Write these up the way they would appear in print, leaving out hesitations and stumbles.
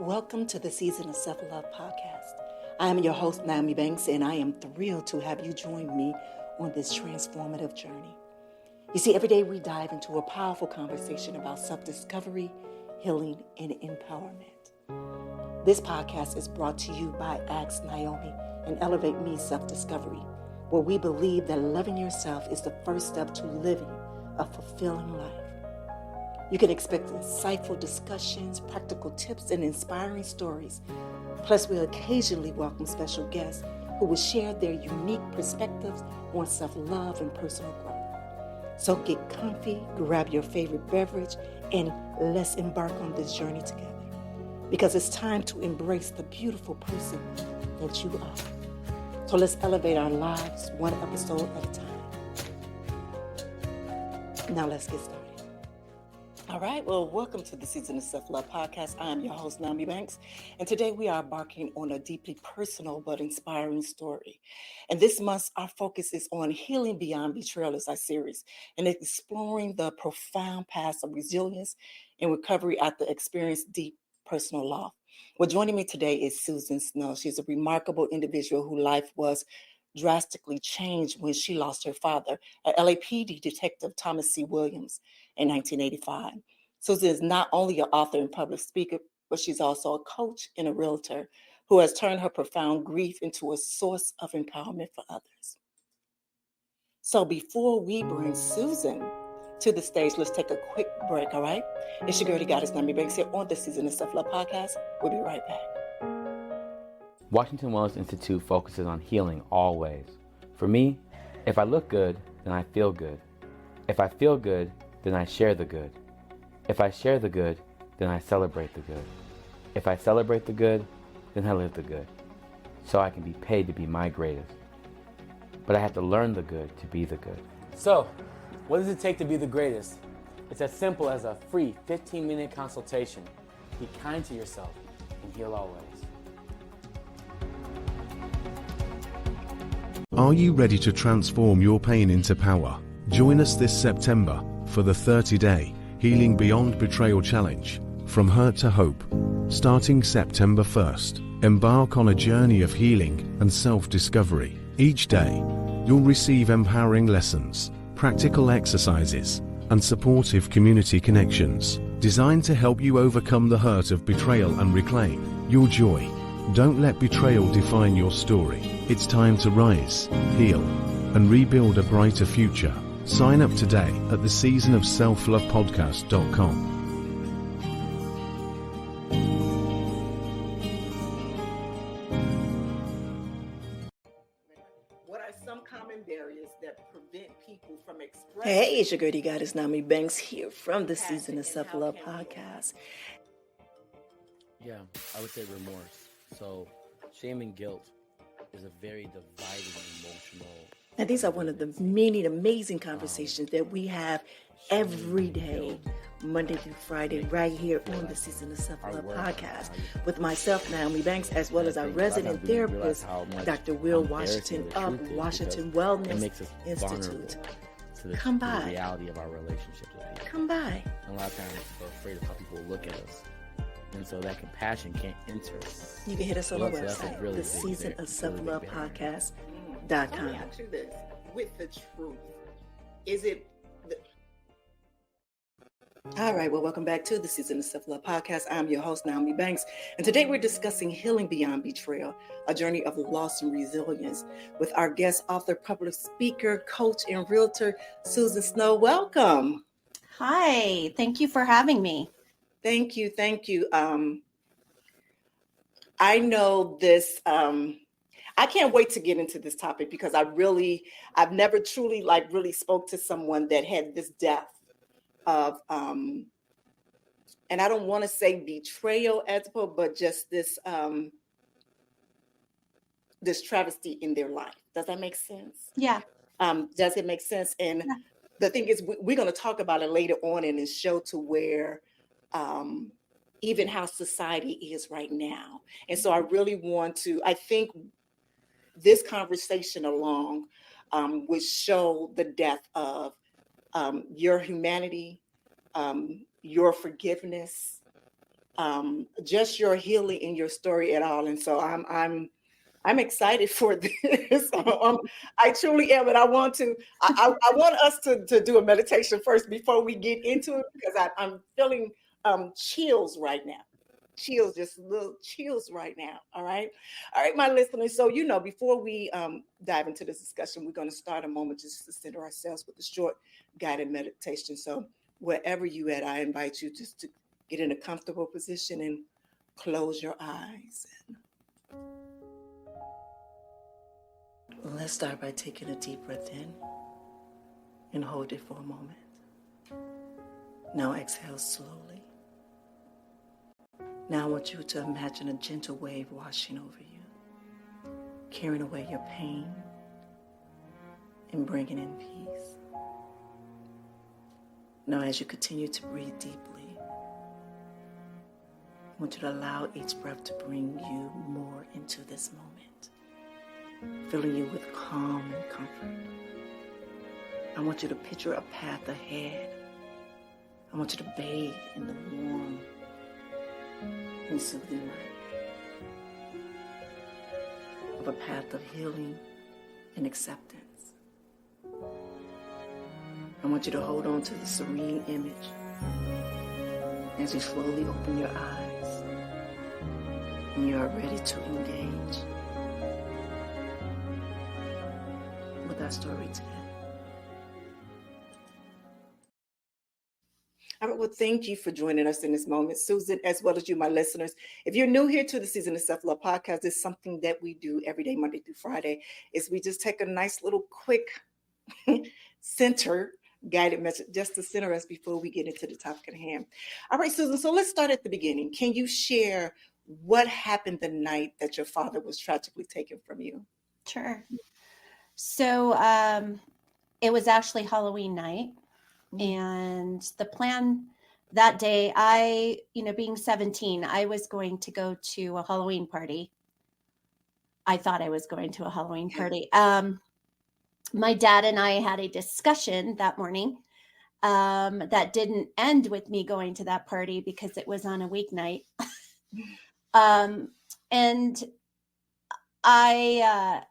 Welcome to the Season of Self-Love podcast. I am your host, Nyomi Banks, and I am thrilled to have you join me on this transformative journey. You see, every day we dive into a powerful conversation about self-discovery, healing, and empowerment. This podcast is brought to you by Ask Nyomi and Elevate Me Self-Discovery, where we believe that loving yourself is the first step to living a fulfilling life. You can expect insightful discussions, practical tips, and inspiring stories. Plus, we'll occasionally welcome special guests who will share their unique perspectives on self-love and personal growth. So get comfy, grab your favorite beverage, and let's embark on this journey together. Because it's time to embrace the beautiful person that you are. So let's elevate our lives one episode at a time. Now let's get started. All right, well, welcome to the Season of Self-Love podcast. I am your host, Nyomi Banks, and today we are embarking on a deeply personal but inspiring story. And this month, our focus is on Healing Beyond Betrayal as our series, and exploring the profound paths of resilience and recovery after experiencing deep personal loss. Well, joining me today is Susan Snow. She's a remarkable individual whose life was drastically changed when she lost her father, a LAPD detective, Thomas C. Williams, in 1985. Susan is not only an author and public speaker, but she's also a coach and a realtor who has turned her profound grief into a source of empowerment for others. So before we bring Susan to the stage, let's take a quick break, all right? It's your girl, the goddess, Nyomi Banks, here on the Season of Self-Love podcast. We'll be right back. Washington Wellness Institute focuses on healing always. For me, if I look good, then I feel good. If I feel good, then I share the good. If I share the good, then I celebrate the good. If I celebrate the good, then I live the good. So I can be paid to be my greatest. But I have to learn the good to be the good. So, what does it take to be the greatest? It's as simple as a free 15-minute consultation. Be kind to yourself and heal always. Are you ready to transform your pain into power? Join us this September for the 30-day Healing Beyond Betrayal Challenge, From Hurt to Hope. Starting September 1st, embark on a journey of healing and self-discovery. Each day, you'll receive empowering lessons, practical exercises, and supportive community connections, designed to help you overcome the hurt of betrayal and reclaim your joy. Don't let betrayal define your story. It's time to rise, heal, and rebuild a brighter future. Sign up today at theseasonofselflovepodcast.com. What are some common barriers that prevent people from expressing? Hey, it's your girl, the goddess, Nyomi Banks, here from the Season of Self-Love podcast. Yeah, I would say remorse. So shame and guilt is a very dividing emotional. And these are one of the many amazing conversations that we have every day, Monday through Friday, right here on the Season of Self-Love podcast with myself, Nyomi Banks, as well as our resident therapist, Dr. Will Washington of Washington Wellness Institute. Come by. The reality of our relationships with people. Come by. And a lot of times we're afraid of how people will look at us. And so that compassion can't enter. You can hit us on the So that's a website, really the big Season barrier. of Self-Love podcast.com. Let me ask you this: with the truth, is it? All right, well, welcome back to the Season of Self-Love podcast. I'm your host, Nyomi Banks, and today we're discussing Healing Beyond Betrayal, a journey of loss and resilience, with our guest author, public speaker, coach, and realtor, Susan Snow. Welcome. Hi, thank you for having me. Thank you. I know this. I can't wait to get into this topic because I've never truly really spoke to someone that had this depth of, and I don't want to say betrayal as well, but just this travesty in their life. Does that make sense? Yeah. Does it make sense? And the thing is, we're going to talk about it later on in this show to where even how society is right now. And so I really I think this conversation along would show the depth of your humanity, your forgiveness, just your healing and your story at all. And so I'm excited for this. I truly am, and I want to. I want us to do a meditation first before we get into it, because I'm feeling chills right now. Chills, just little chills right now. All right, my listeners. So before we dive into this discussion, we're going to start a moment just to center ourselves with a short guided meditation. So wherever you at, I invite you just to get in a comfortable position and close your eyes. Let's start by taking a deep breath in and hold it for a moment. Now exhale slowly. Now I want you to imagine a gentle wave washing over you, carrying away your pain and bringing in peace. Now as you continue to breathe deeply, I want you to allow each breath to bring you more into this moment, filling you with calm and comfort. I want you to picture a path ahead. I want you to bathe in the warm and soothing light of a path of healing and acceptance. I want you to hold on to the serene image as you slowly open your eyes and you are ready to engage with our story today. All right, well, thank you for joining us in this moment, Susan, as well as you, my listeners. If you're new here to the Season of Self-Love podcast, it's something that we do every day, Monday through Friday, is we just take a nice little quick center guided message just to center us before we get into the topic at hand. All right, Susan, so let's start at the beginning. Can you share what happened the night that your father was tragically taken from you? Sure. So it was actually Halloween night. And the plan that day, being 17, I was going to go to a Halloween party. I thought I was going to a Halloween party. My dad and I had a discussion that morning that didn't end with me going to that party because it was on a weeknight. And I,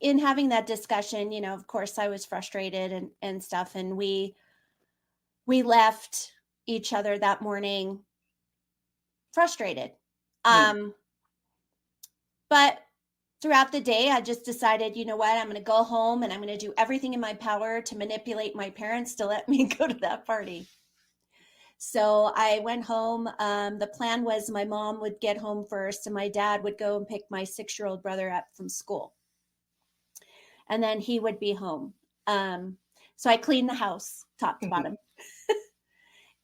in having that discussion, of course I was frustrated and stuff. And we left each other that morning frustrated. But throughout the day, I just decided, you know what, I'm going to go home and I'm going to do everything in my power to manipulate my parents to let me go to that party. So I went home. The plan was my mom would get home first and my dad would go and pick my 6-year-old brother up from school. And then he would be home. So I cleaned the house top to bottom.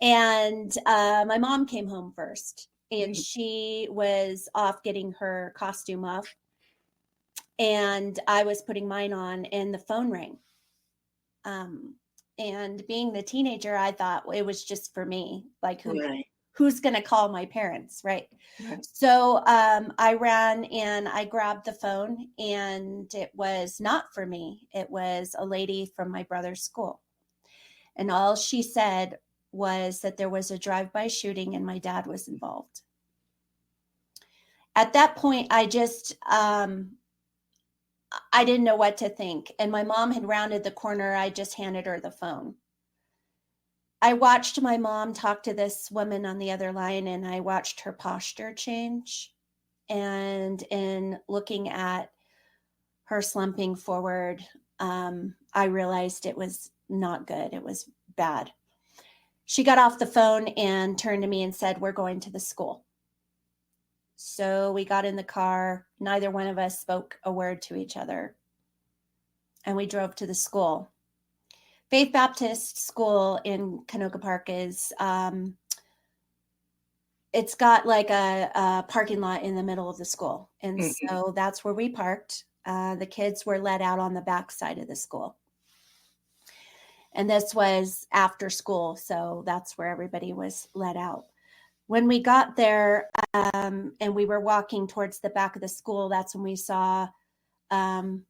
And my mom came home first and she was off getting her costume off. And I was putting mine on and the phone rang. And being the teenager, I thought it was just for me. Like who's going to call my parents, right? So I ran and I grabbed the phone and it was not for me. It was a lady from my brother's school. And all she said was that there was a drive-by shooting and my dad was involved. At that point, I just, I didn't know what to think. And my mom had rounded the corner. I just handed her the phone. I watched my mom talk to this woman on the other line and I watched her posture change. And in looking at her slumping forward, I realized it was not good. It was bad. She got off the phone and turned to me and said, "We're going to the school." So we got in the car. Neither one of us spoke a word to each other. And we drove to the school. Faith Baptist School in Canoga Park is, it's got like a parking lot in the middle of the school. And so that's where we parked. The kids were let out on the back side of the school. And this was after school. So that's where everybody was let out. When we got there and we were walking towards the back of the school, that's when we saw the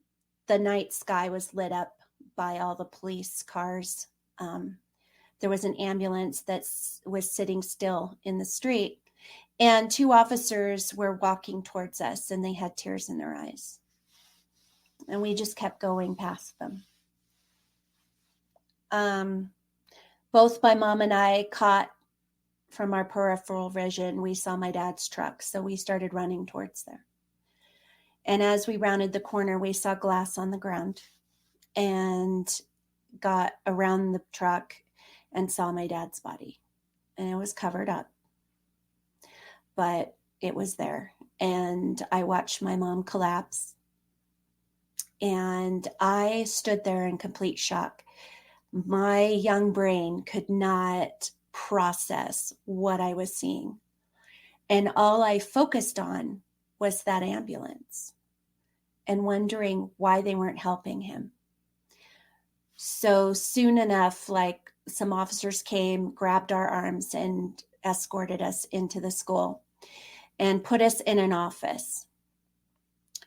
night sky was lit up by all the police cars. There was an ambulance that was sitting still in the street. And 2 officers were walking towards us, and they had tears in their eyes. And we just kept going past them. Both my mom and I caught from our peripheral vision, we saw my dad's truck. So we started running towards there. And as we rounded the corner, we saw glass on the ground and got around the truck and saw my dad's body. And it was covered up, but it was there. And I watched my mom collapse. And I stood there in complete shock. My young brain could not process what I was seeing. And all I focused on was that ambulance and wondering why they weren't helping him. So soon enough, like some officers came, grabbed our arms and escorted us into the school and put us in an office.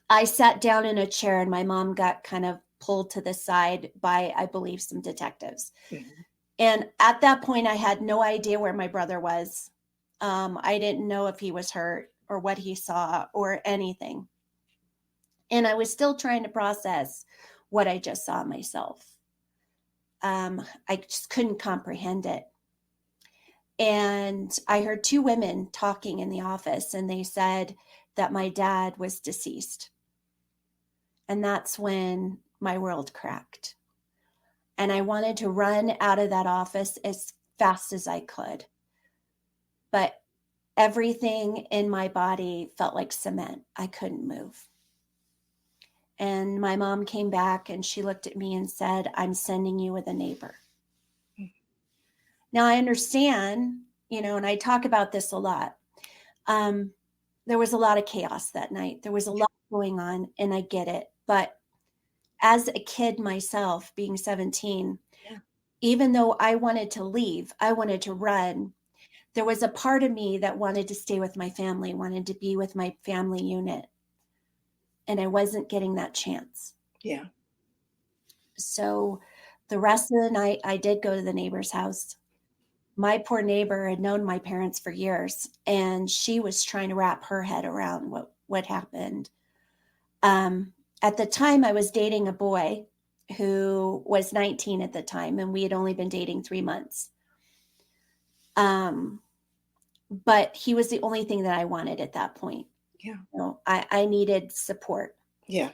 I sat down in a chair and my mom got kind of pulled to the side by, I believe, some detectives. Mm-hmm. And at that point, I had no idea where my brother was. I didn't know if he was hurt or what he saw or anything. And I was still trying to process what I just saw myself. I just couldn't comprehend it. And I heard 2 women talking in the office, and they said that my dad was deceased. And that's when my world cracked. And I wanted to run out of that office as fast as I could. But everything in my body felt like cement. I couldn't move. And my mom came back and she looked at me and said, "I'm sending you with a neighbor." Now I understand, and I talk about this a lot. There was a lot of chaos that night. There was a lot going on, and I get it. But as a kid myself, being 17, even though I wanted to leave, I wanted to run, there was a part of me that wanted to stay with my family, wanted to be with my family unit. And I wasn't getting that chance. Yeah. So the rest of the night, I did go to the neighbor's house. My poor neighbor had known my parents for years, and she was trying to wrap her head around what happened. At the time, I was dating a boy who was 19 at the time, and we had only been dating 3 months. But he was the only thing that I wanted at that point. Yeah. I needed support. Yeah.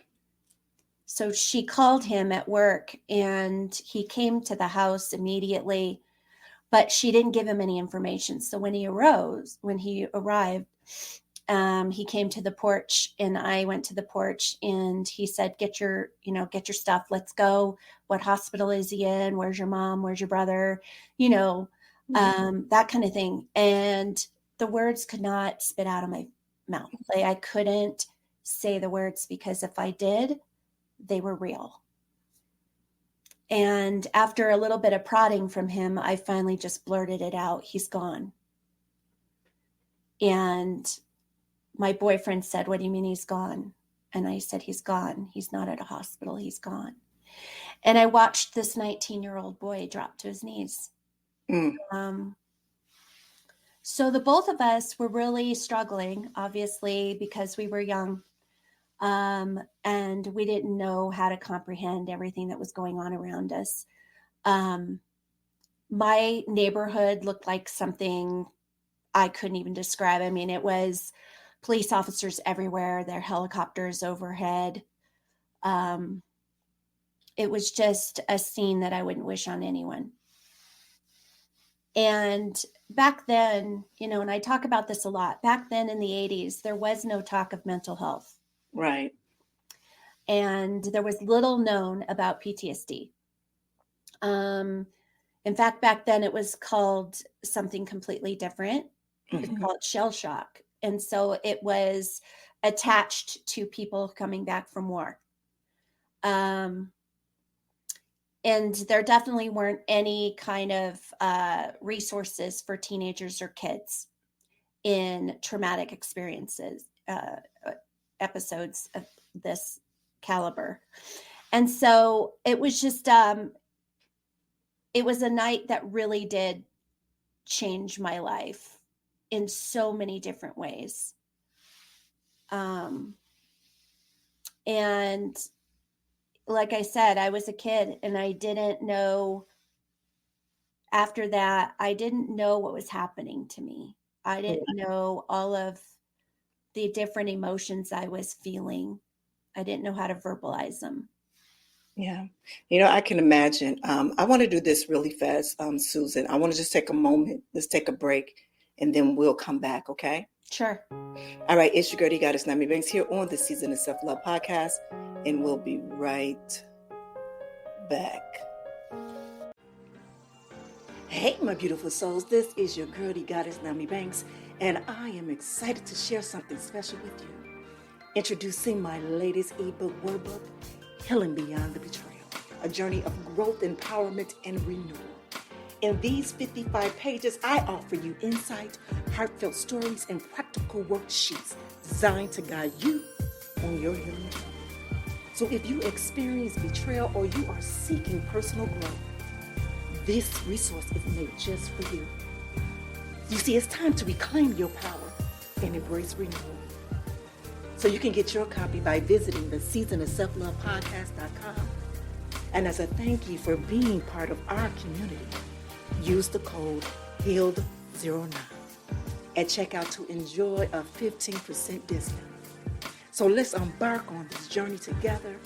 So she called him at work, and he came to the house immediately, but she didn't give him any information. So when he arrived, he came to the porch, and I went to the porch, and he said, get your stuff. Let's go. What hospital is he in? Where's your mom? Where's your brother? That kind of thing. And the words could not spit out of my mouth. Like, I couldn't say the words, because if I did, they were real. And after a little bit of prodding from him, I finally just blurted it out. He's gone. And my boyfriend said, "What do you mean he's gone?" And I said, "He's gone. He's not at a hospital. He's gone." And I watched this 19-year-old boy drop to his knees. So the both of us were really struggling, obviously, because we were young. And we didn't know how to comprehend everything that was going on around us. My neighborhood looked like something I couldn't even describe. I mean, it was police officers everywhere, their helicopters overhead. It was just a scene that I wouldn't wish on anyone. And back then, and I talk about this a lot, back then in the 80s, there was no talk of mental health. Right. And there was little known about PTSD. In fact, back then it was called something completely different. It's called shell shock. And so it was attached to people coming back from war. And there definitely weren't any kind of resources for teenagers or kids in traumatic experiences, episodes of this caliber. And so it was just, it was a night that really did change my life. in so many different ways. And like I said, I was a kid and I didn't know, after that, I didn't know what was happening to me. I didn't know all of the different emotions I was feeling. I didn't know how to verbalize them. Yeah. I can imagine. I want to do this really fast, Susan. I want to just take a moment. Let's take a break and then we'll come back, okay? Sure. All right. It's your girl, Goddess Nyomi Banks here on the Season of Self-Love podcast, and we'll be right back. Hey, my beautiful souls. This is your girl, Goddess Nyomi Banks, and I am excited to share something special with you. Introducing my latest ebook workbook, Healing Beyond the Betrayal, a journey of growth, empowerment, and renewal. In these 55 pages, I offer you insight, heartfelt stories, and practical worksheets designed to guide you on your healing journey. So if you experience betrayal or you are seeking personal growth, this resource is made just for you. You see, it's time to reclaim your power and embrace renewal. So you can get your copy by visiting the seasonofselflovepodcast.com. And as a thank you for being part of our community, use the code HEALED09 at checkout to enjoy a 15% discount. So let's embark on this journey together,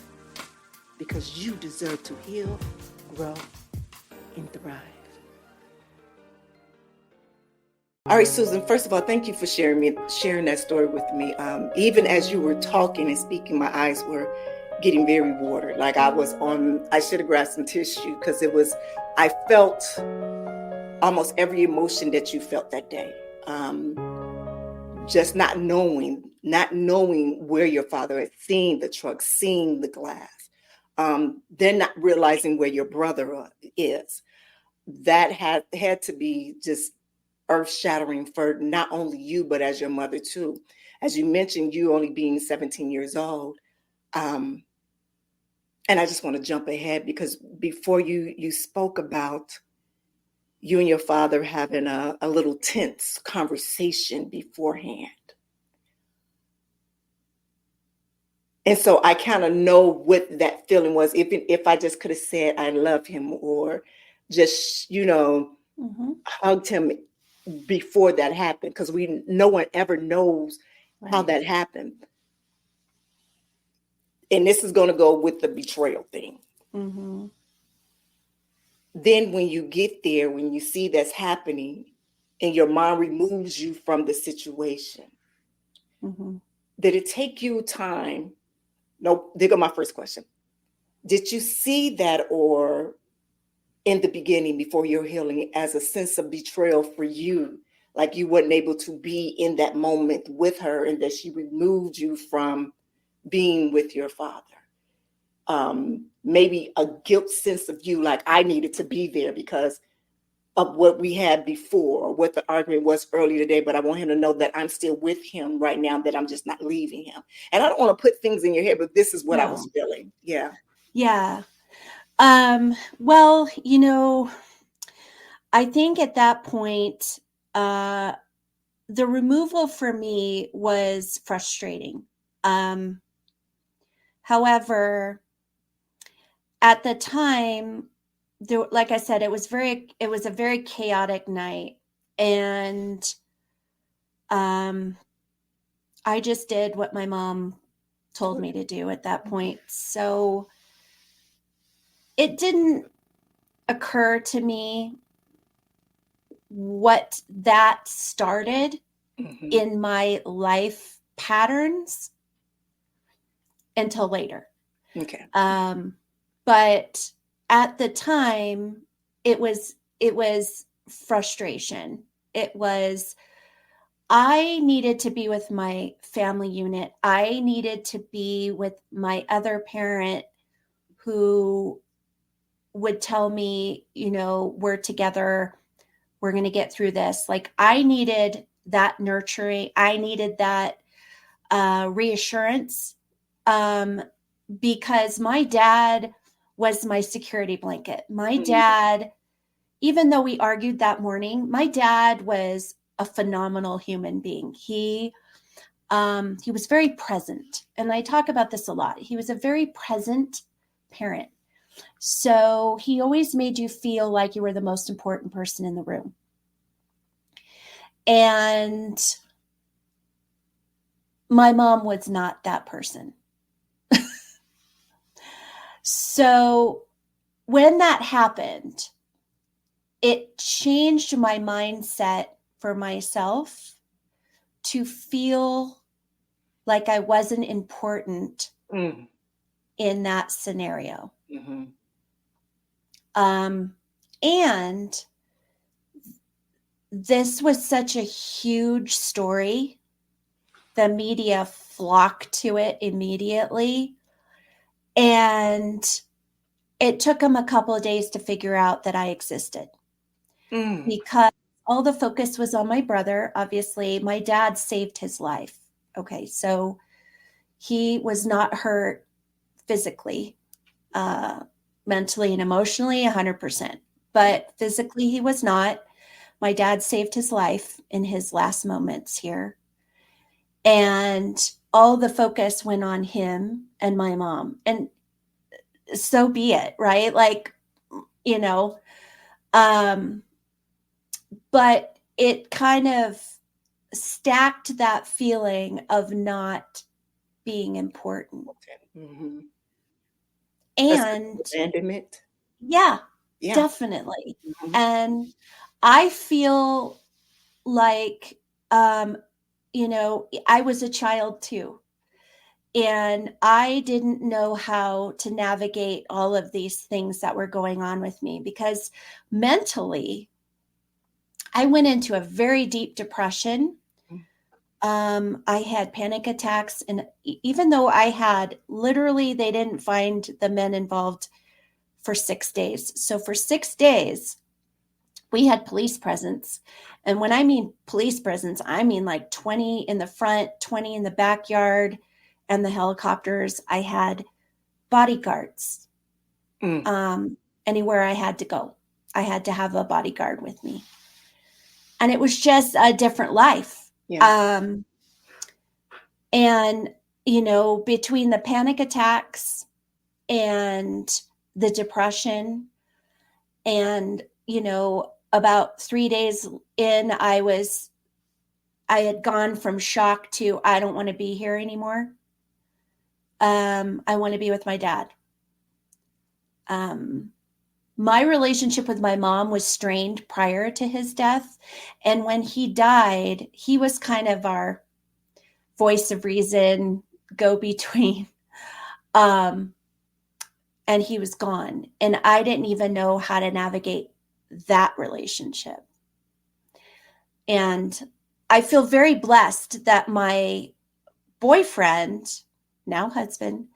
because you deserve to heal, grow, and thrive. All right, Susan, first of all, thank you for sharing that story with me. Even as you were talking and speaking, my eyes were getting very watered. Like I should have grabbed some tissue, because I felt almost every emotion that you felt that day. Just not knowing where your father is, seeing the truck, seeing the glass, then not realizing where your brother is. That had to be just earth-shattering for not only you, but as your mother too. As you mentioned, you only being 17 years old. And I just want to jump ahead, because before you spoke about you and your father having a little tense conversation beforehand. And so I kind of know what that feeling was. If I just could have said I love him, or just, hugged him before that happened, because no one ever knows how that happened. And this is going to go with the betrayal thing. Mm-hmm. Then when you get there, when you see that's happening and your mom removes you from the situation, did it take you time? No, there go my first question. Did you see that, or in the beginning, before your healing, as a sense of betrayal for you? Like you weren't able to be in that moment with her, and that she removed you from being with your father. Maybe a guilt sense of you, like I needed to be there because of what we had before, or what the argument was earlier today, but I want him to know that I'm still with him right now, that I'm just not leaving him. And I don't want to put things in your head, but this is what I was feeling. Yeah. Yeah. Well, I think at that point, the removal for me was frustrating. However, at the time, like I said, it was a very chaotic night, and I just did what my mom told me to do at that point. So it didn't occur to me what that started in my life patterns until later. Okay. But at the time, it was frustration. It was, I needed to be with my family unit. I needed to be with my other parent, who would tell me, we're together, we're going to get through this. Like, I needed that nurturing. I needed that reassurance, because my dad was my security blanket. My dad, even though we argued that morning, my dad was a phenomenal human being. He was very present. And I talk about this a lot. He was a very present parent. So he always made you feel like you were the most important person in the room. And my mom was not that person. So when that happened, it changed my mindset for myself to feel like I wasn't important in that scenario. Mm-hmm. And this was such a huge story. The media flocked to it immediately. And it took them a couple of days to figure out that I existed. Because all the focus was on my brother. Obviously, my dad saved his life. Okay, so he was not hurt physically, mentally and emotionally, 100%. But physically, he was not. My dad saved his life in his last moments here. And all the focus went on him and my mom. And so be it, right? Like, you know, but it kind of stacked that feeling of not being important. Mm-hmm. And abandonment. Yeah, Yeah. definitely. Mm-hmm. And I feel like, you know, I was a child too. And I didn't know how to navigate all of these things that were going on with me because mentally, I went into a very deep depression. I had panic attacks. And even though I had literally, they didn't find the men involved for 6 days. So for 6 days, we had police presence. And when I mean police presence, I mean like 20 in the front, 20 in the backyard, and the helicopters. I had bodyguards anywhere I had to go. I had to have a bodyguard with me. And it was just a different life. Yeah. And, you know, between the panic attacks and the depression and, you know, about 3 days in, I had gone from shock to, I don't want to be here anymore. I want to be with my dad. My relationship with my mom was strained prior to his death. And when he died, he was kind of our voice of reason, go between. And he was gone. And I didn't even know how to navigate that relationship. And I feel very blessed that my boyfriend, now husband,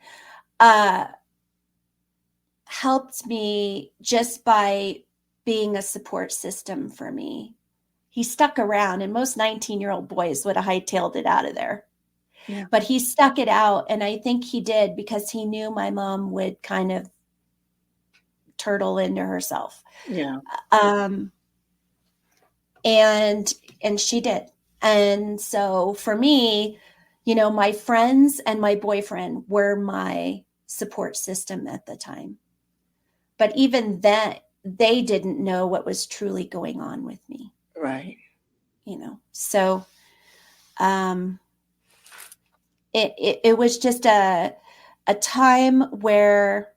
helped me just by being a support system for me. He stuck around, and most 19-year-old boys would have hightailed it out of there. Yeah. But he stuck it out, and I think he did because he knew my mom would kind of turtle into herself. Yeah. And she did. And so for me, you know, my friends and my boyfriend were my support system at the time. But even then, they didn't know what was truly going on with me. Right. You know, so it was just a time where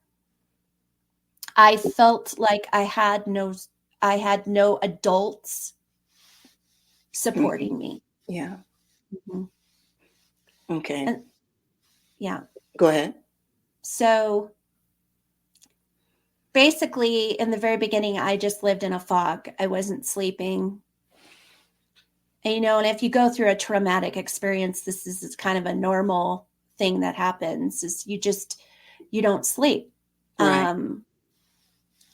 I felt like I had no adults supporting me. Yeah. Mm-hmm. Okay. And, yeah. Go ahead. So basically, in the very beginning, I just lived in a fog. I wasn't sleeping. And, you know, and if you go through a traumatic experience, this is kind of a normal thing that happens is you don't sleep. Right.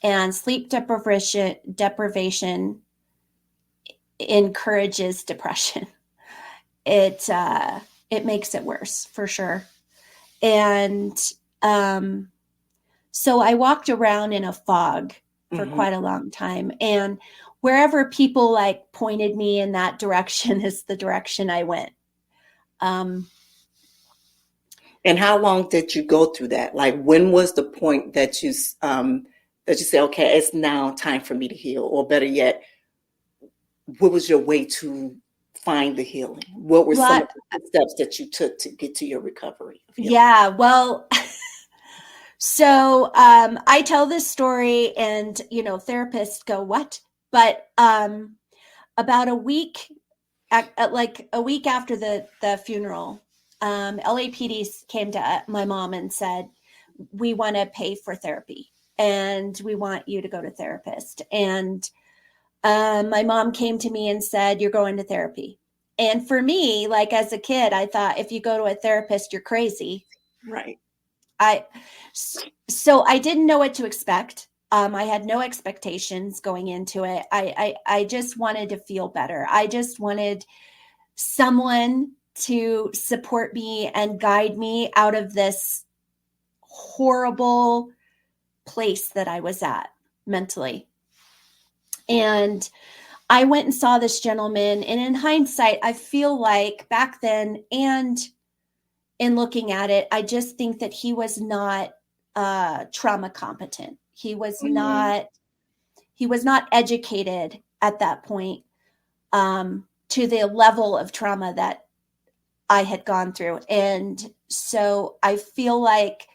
And sleep deprivation encourages depression. It makes it worse for sure. And so I walked around in a fog for quite a long time. And wherever people like pointed me in that direction is the direction I went. And how long did you go through that? Like, when was the point that you say, okay, it's now time for me to heal? Or better yet, what was your way to find the healing? What were some of the steps that you took to get to your recovery of healing? Yeah, well, so I tell this story and, therapists go, what? But about a week, like a week after the funeral, LAPD came to my mom and said, we want to pay for therapy and we want you to go to therapist. And my mom came to me and said, you're going to therapy. And for me, like as a kid, I thought if you go to a therapist, you're crazy. Right. So I didn't know what to expect. I had no expectations going into it. I just wanted to feel better. I just wanted someone to support me and guide me out of this horrible place that I was at mentally. And I went and saw this gentleman. And in hindsight, I feel like back then and in looking at it, I just think that he was not trauma competent. He was not educated at that point to the level of trauma that I had gone through. And so I feel like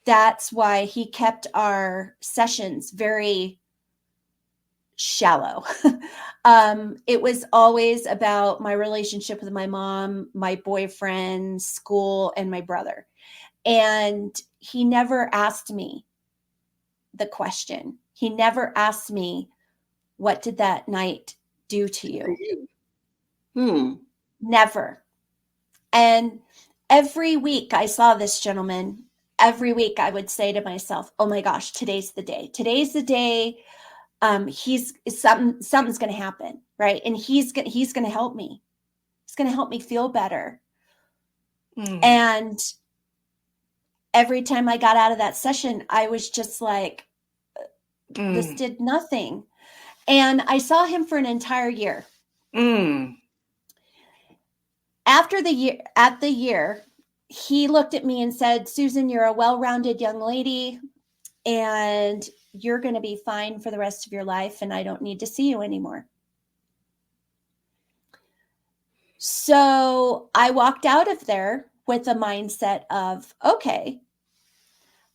that's why he kept our sessions very shallow. It was always about my relationship with my mom, my boyfriend, school, and my brother. And he never asked me the question. He never asked me, what did that night do to you? Never. And every week I saw this gentleman, every week I would say to myself, oh my gosh, today's the day. Today's the day. Something's going to happen. Right. And he's going to help me. He's going to help me feel better. And every time I got out of that session, I was just like, this did nothing. And I saw him for an entire year. At the year, he looked at me and said, Susan, you're a well-rounded young lady and you're going to be fine for the rest of your life. And I don't need to see you anymore. So I walked out of there with a mindset of, okay,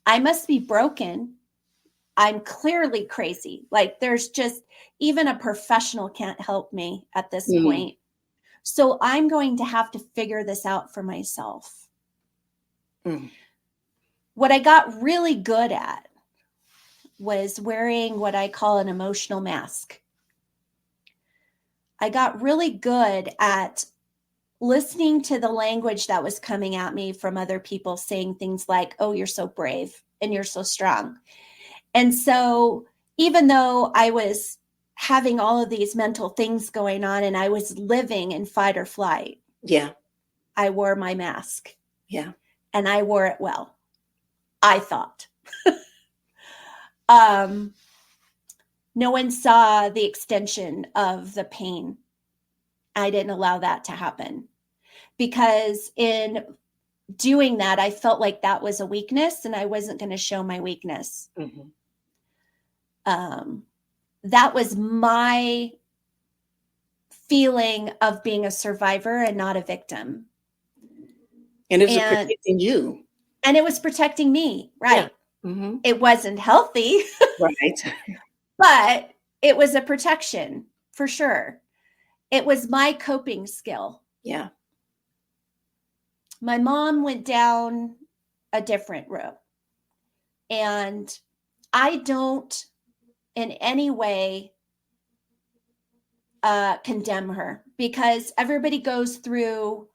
I must be broken. I'm clearly crazy. Like there's just, even a professional can't help me at this point. So I'm going to have to figure this out for myself. What I got really good at was wearing what I call an emotional mask. I got really good at listening to the language that was coming at me from other people saying things like, oh, you're so brave and you're so strong. And so even though I was having all of these mental things going on and I was living in fight or flight, I wore my mask. And I wore it well, I thought. No one saw the extension of the pain. I didn't allow that to happen because in doing that, I felt like that was a weakness and I wasn't going to show my weakness. That was my feeling of being a survivor and not a victim. And it was protecting you. And it was protecting me, right? It wasn't healthy. Right. But it was a protection for sure. It was my coping skill. My mom went down a different road. And I don't in any way condemn her because everybody goes through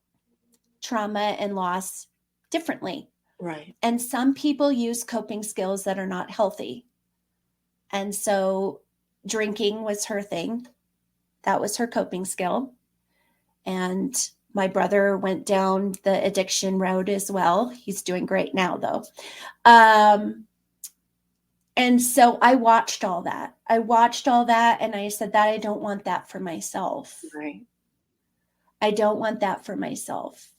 trauma and loss differently. Right. And some people use coping skills that are not healthy. And so drinking was her thing. That was her coping skill. And my brother went down the addiction road as well. He's doing great now, though. And so I watched all that. And I said that I don't want that for myself. Right. I don't want that for myself.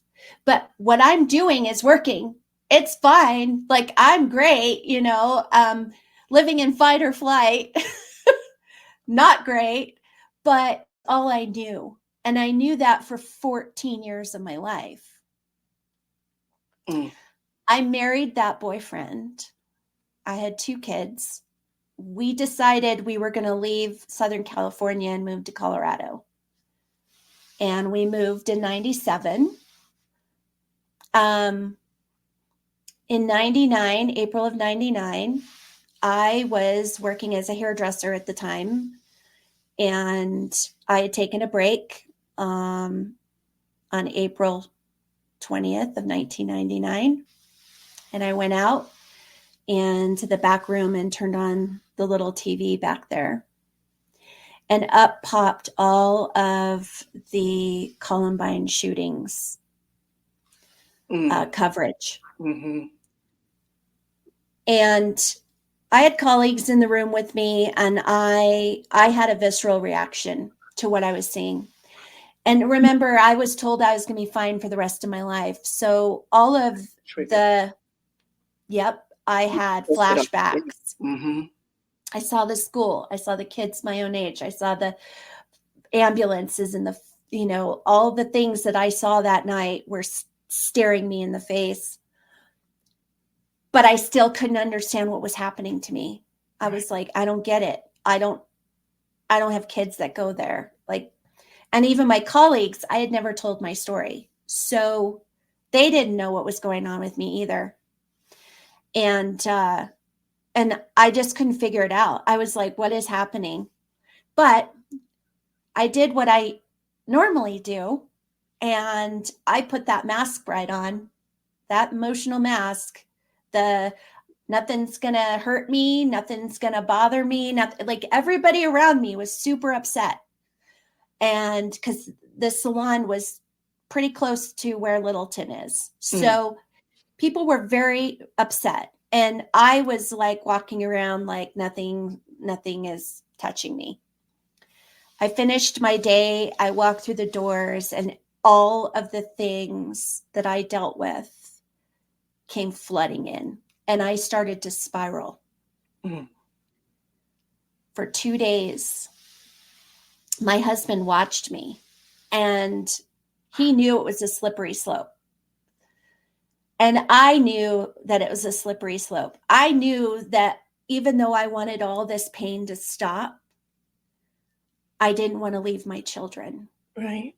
But what I'm doing is working. It's fine. Like, I'm great, living in fight or flight. Not great, but all I knew. And I knew that for 14 years of my life. I married that boyfriend. I had 2 kids. We decided we were going to leave Southern California and move to Colorado. And we moved in 97. In 99, April of 99, I was working as a hairdresser at the time. And I had taken a break on April 20th of 1999. And I went out into the back room and turned on the little TV back there. And up popped all of the Columbine shootings coverage. Mm-hmm. And I had colleagues in the room with me, and I had a visceral reaction to what I was seeing. And remember, I was told I was going to be fine for the rest of my life. So all of I had flashbacks. Mm-hmm. I saw the school. I saw the kids my own age. I saw the ambulances and all the things that I saw that night were staring me in the face. But I still couldn't understand what was happening to me. I was like, I don't get it. I don't have kids that go there. And even my colleagues, I had never told my story. So they didn't know what was going on with me either. And I just couldn't figure it out. I was like, what is happening? But I did what I normally do. And I put that mask right on, that emotional mask. Nothing's going to hurt me. Nothing's going to bother me. Everybody around me was super upset. And because the salon was pretty close to where Littleton is. So people were very upset. And I was like walking around like nothing is touching me. I finished my day. I walked through the doors, and all of the things that I dealt with came flooding in. And I started to spiral. For 2 days. My husband watched me, and he knew it was a slippery slope. And I knew that it was a slippery slope. I knew that even though I wanted all this pain to stop, I didn't want to leave my children. Right.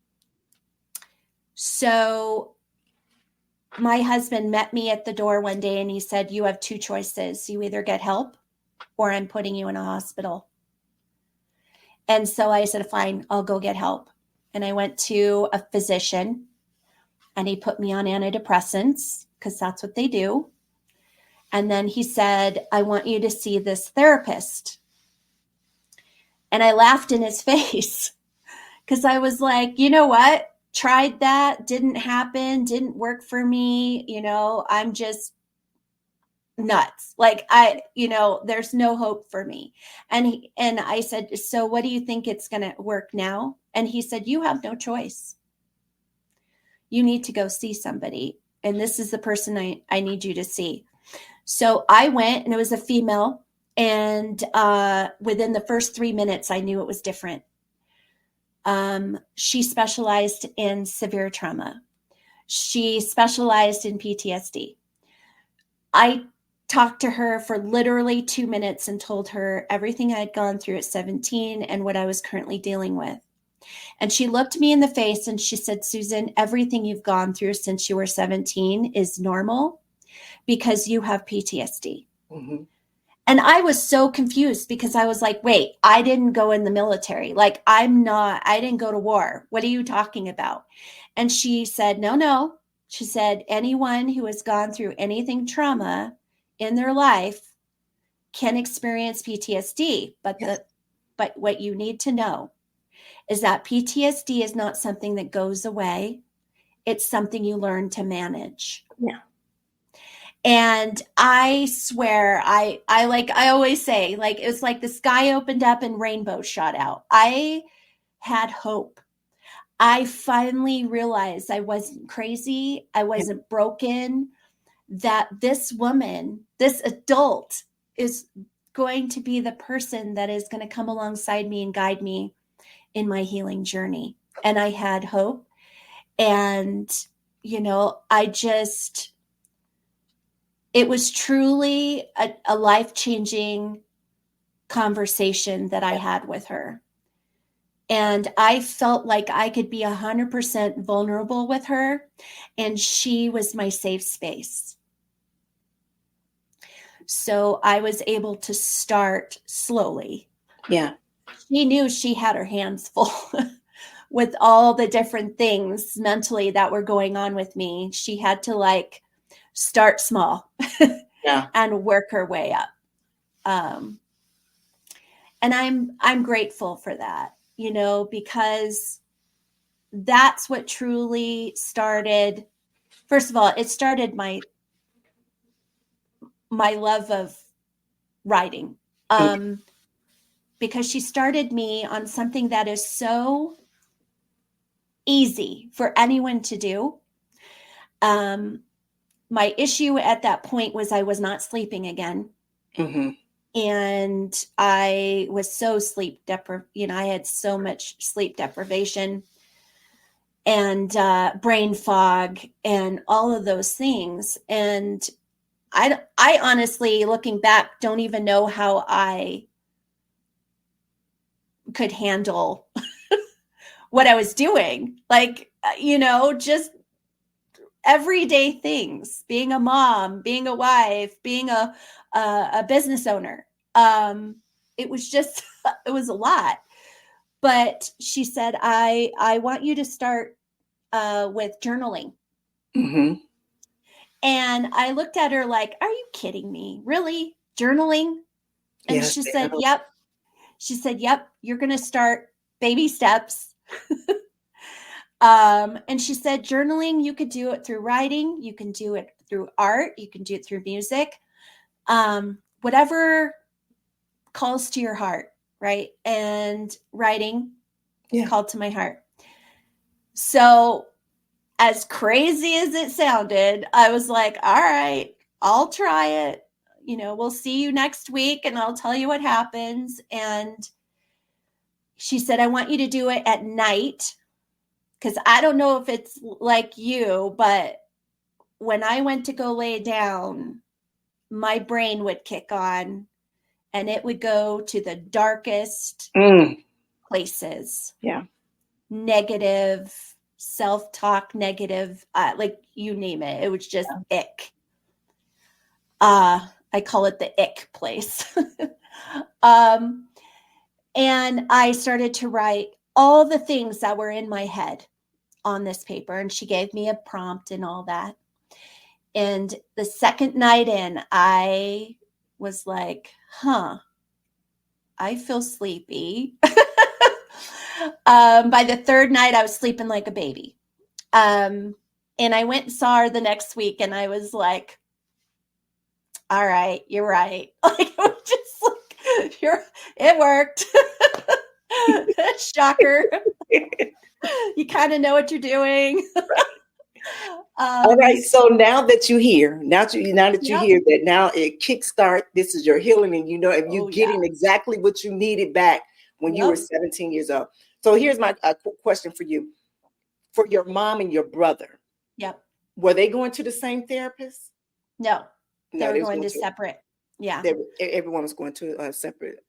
So my husband met me at the door one day, and he said, you have 2 choices. You either get help or I'm putting you in a hospital. And so I said, fine, I'll go get help. And I went to a physician, and he put me on antidepressants because that's what they do. And then he said, I want you to see this therapist. And I laughed in his face because I was like, you know what? Tried that, didn't happen, didn't work for me. I'm just nuts. There's no hope for me. And I said, so what do you think it's going to work now? And he said, you have no choice. You need to go see somebody. And this is the person I need you to see. So I went, and it was a female. And within the first 3 minutes, I knew it was different. She specialized in severe trauma. She specialized in PTSD. I talked to her for literally 2 minutes and told her everything I had gone through at 17 and what I was currently dealing with. And she looked me in the face and she said, Susan, everything you've gone through since you were 17 is normal because you have PTSD. Mm-hmm. And I was so confused because I was like, wait, I didn't go in the military. I didn't go to war. What are you talking about? And she said, no. She said, anyone who has gone through anything trauma in their life can experience PTSD. But what you need to know is that PTSD is not something that goes away. It's something you learn to manage. Yeah. And I swear, I always say, like, it was like the sky opened up and rainbows shot out. I had hope. I finally realized I wasn't crazy. I wasn't broken, that this woman, this adult, is going to be the person that is going to come alongside me and guide me in my healing journey. And I had hope. And, it was truly a life-changing conversation that I had with her. And I felt like I could be 100% vulnerable with her, and she was my safe space. So I was able to start slowly. Yeah. She knew she had her hands full with all the different things mentally that were going on with me. She had to start small and work her way up. And I'm grateful for that, because that's what truly started. First of all, it started my love of writing. Because she started me on something that is so easy for anyone to do. My issue at that point was I was not sleeping again. Mm-hmm. And I was so sleep deprived. I had so much sleep deprivation and brain fog and all of those things. And I honestly, looking back, don't even know how I could handle what I was doing. Just everyday things, being a mom, being a wife, being a business owner. It was just, it was a lot. But she said, I want you to start with journaling. Mm-hmm. And I looked at her like, are you kidding me? Really? Journaling? And Yes, she said, yep. She said, yep, you're going to start baby steps. And she said, journaling, you could do it through writing. You can do it through art. You can do it through music. Whatever calls to your heart, right? And writing called to my heart. So as crazy as it sounded, I was like, all right, I'll try it. We'll see you next week and I'll tell you what happens. And she said, I want you to do it at night. Because I don't know if it's like you, but when I went to go lay down, my brain would kick on and it would go to the darkest places. Yeah. Negative, self-talk, negative, you name it. It was just ick. I call it the ick place. And I started to write all the things that were in my head on this paper. And she gave me a prompt and all that. And the second night in, I was like, I feel sleepy. By the third night, I was sleeping like a baby. And I went and saw her the next week and I was like, all right, you're right. It was just it worked. Shocker. You kind of know what you're doing. All right. So now that you hear, now that you hear that, now it kickstart. This is your healing, and if you're getting exactly what you needed back when you were 17 years old. So here's my question for you: for your mom and your brother, were they going to the same therapist? No, they were going to separate. Yeah, everyone was going to a separate.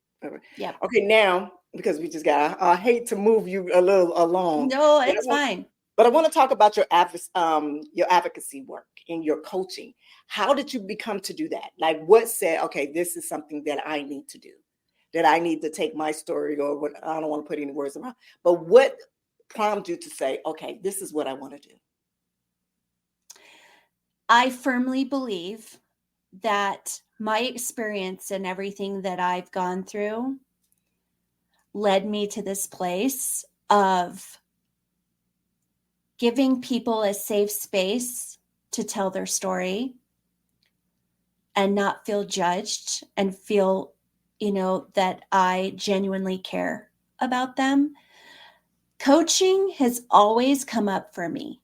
Yeah. Okay, now because we just got, I hate to move you a little along. No, it's fine. But I want to talk about your advocacy work and your coaching. How did you become to do that? Like, what said, okay, this is something that I need to do, that I need to take my story, or what, I don't want to put any words around, but what prompted you to say, okay, this is what I want to do? I firmly believe that my experience and everything that I've gone through led me to this place of giving people a safe space to tell their story, and not feel judged and feel, that I genuinely care about them. Coaching has always come up for me,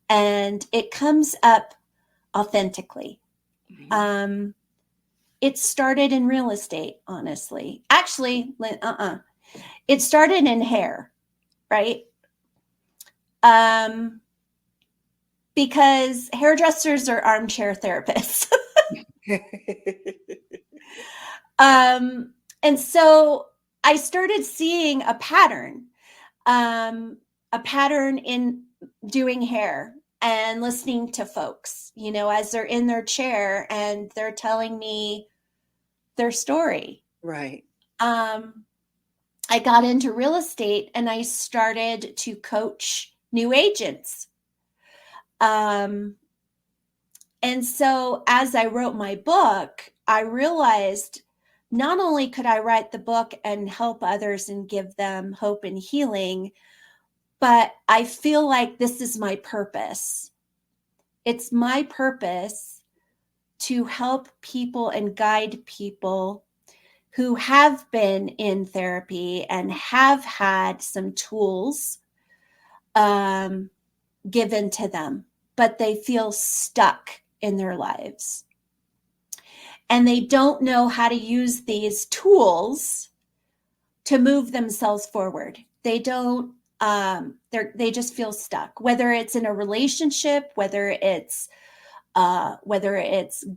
and it comes up authentically. It started in real estate, honestly. Actually, it started in hair, right? Because hairdressers are armchair therapists. And so I started seeing a pattern in doing hair and listening to folks, as they're in their chair and they're telling me their story. Right. I got into real estate and I started to coach new agents. And so as I wrote my book, I realized not only could I write the book and help others and give them hope and healing, but I feel like this is my purpose. It's my purpose to help people and guide people who have been in therapy and have had some tools given to them, but they feel stuck in their lives. And they don't know how to use these tools to move themselves forward. They don't, they just feel stuck, whether it's in a relationship, whether it's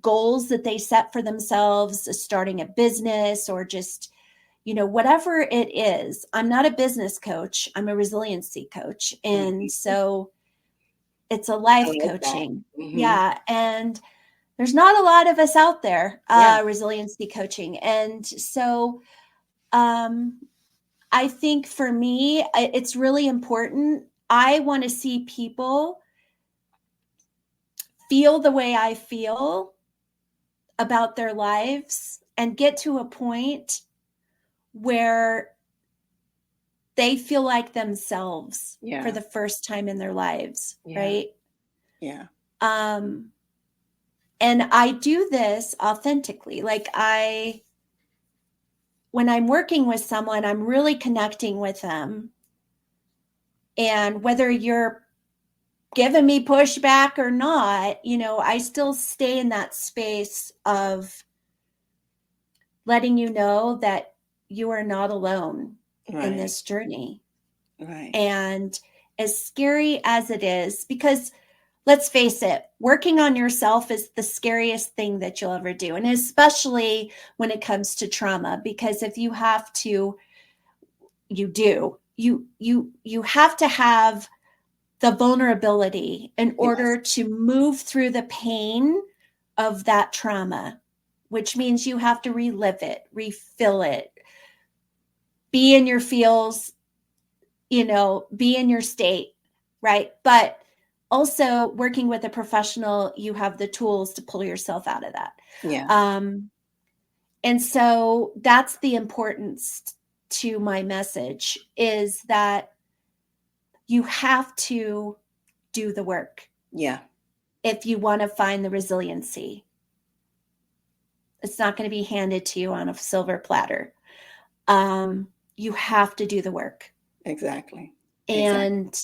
goals that they set for themselves, starting a business, or just, whatever it is. I'm not a business coach. I'm a resiliency coach. And so it's a life coaching. Yeah. And there's not a lot of us out there, resiliency coaching. And so I think for me, it's really important. I want to see people feel the way I feel about their lives and get to a point where they feel like themselves for the first time in their lives, right? Yeah. And I do this authentically. Like when I'm working with someone, I'm really connecting with them. And whether you're giving me pushback or not, I still stay in that space of letting you know that you are not alone in this journey. Right. And as scary as it is, because let's face it, working on yourself is the scariest thing that you'll ever do. And especially when it comes to trauma, because if you have to, you have to have the vulnerability in order to move through the pain of that trauma, which means you have to relive it, refill it, be in your feels, be in your state, right? But also working with a professional, you have the tools to pull yourself out of that. Yeah. And so that's the importance to my message, is that you have to do the work. Yeah. If you want to find the resiliency. It's not going to be handed to you on a silver platter. You have to do the work. Exactly. And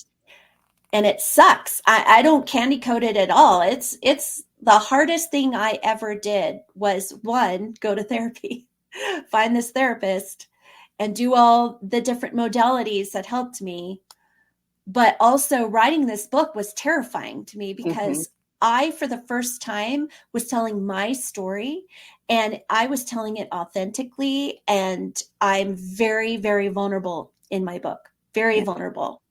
it sucks. I don't candy coat it at all. It's the hardest thing I ever did was, one, go to therapy, find this therapist, and do all the different modalities that helped me. But also writing this book was terrifying to me because I, for the first time, was telling my story, and I was telling it authentically. And I'm very, very vulnerable in my book, very vulnerable.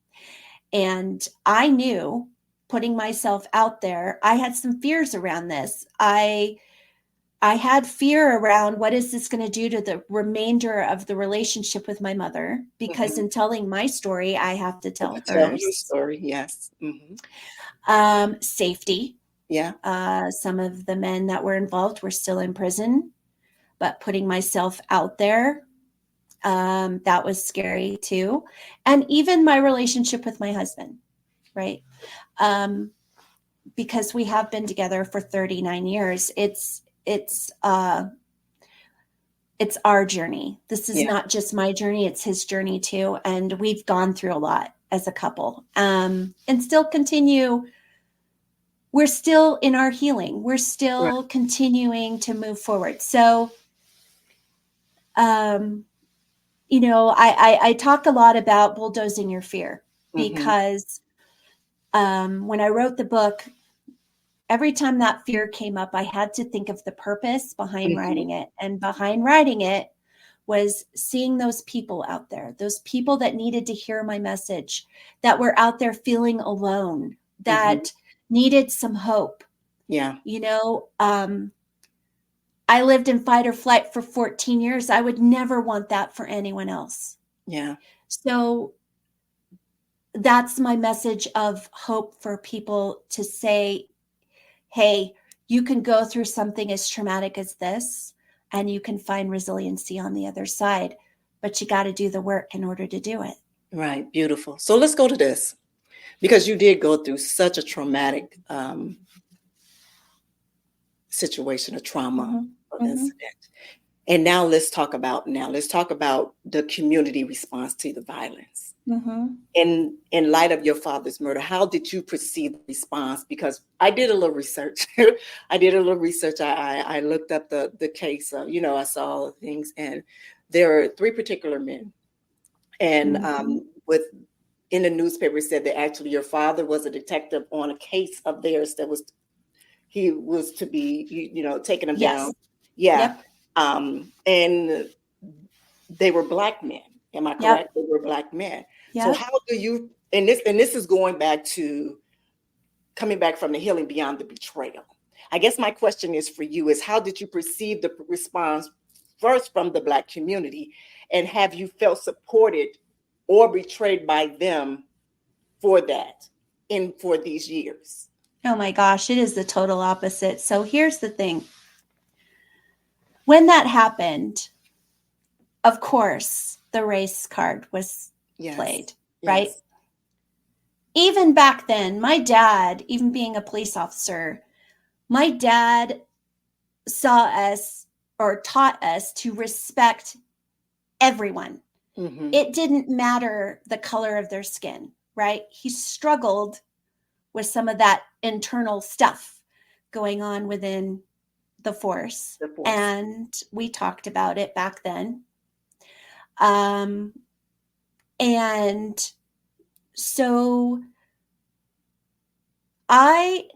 And I knew, putting myself out there, I had some fears around this. I had fear around, what is this going to do to the remainder of the relationship with my mother? Because in telling my story, I have to tell hers. Tell your story, yes. Safety. Yeah. Some of the men that were involved were still in prison, but putting myself out there, that was scary too. And even my relationship with my husband, right? because we have been together for 39 years, it's our journey. This is not just my journey, it's his journey too. And we've gone through a lot as a couple, and still continue. We're still in our healing. We're still continuing to move forward. So, you know, I talk a lot about bulldozing your fear, because when I wrote the book, every time that fear came up, I had to think of the purpose behind writing it. And behind writing it was seeing those people out there, those people that needed to hear my message, that were out there feeling alone, that needed some hope. Yeah. You know, I lived in fight or flight for 14 years. I would never want that for anyone else. Yeah. So that's my message of hope for people, to say, hey, you can go through something as traumatic as this and you can find resiliency on the other side, but you got to do the work in order to do it. Right. Beautiful. So let's go to this, because you did go through such a traumatic situation, a trauma incident. And now let's talk about the community response to the violence. In light of your father's murder, how did you perceive the response? Because I did a little research. I looked up the case. You know, I saw all the things, and there are 3 particular men. And in the newspaper, it said that actually your father was a detective on a case of theirs that he was to be, you know, taking them down. Yeah. Yep. And they were Black men. Am I correct? They were Black men. Yep. So how do you, and this is going back to coming back from the healing beyond the betrayal. I guess my question is for you is, how did you perceive the response first from the Black community? And have you felt supported or betrayed by them for that for these years? Oh my gosh, it is the total opposite. So here's the thing. When that happened, of course, the race card was played, right? Yes. Even back then, my dad, even being a police officer, my dad saw us or taught us to respect everyone. It didn't matter the color of their skin, right? He struggled with some of that internal stuff going on within the force. And we talked about it back then. And so I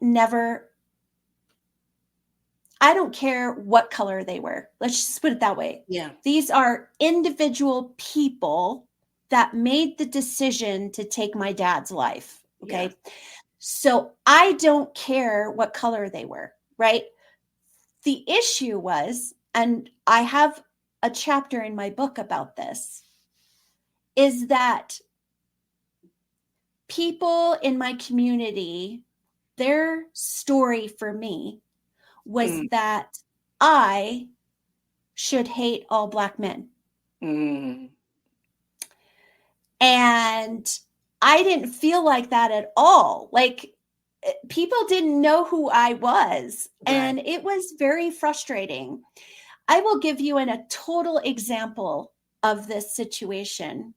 don't care what color they were. Let's just put it that way. Yeah. These are individual people that made the decision to take my dad's life. Okay. Yeah. So I don't care what color they were, right? The issue was, and I have a chapter in my book about this, is that people in my community, their story for me was that I should hate all Black men. And I didn't feel like that at all. Like, people didn't know who I was. Right. And it was very frustrating. I will give you a total example of this situation.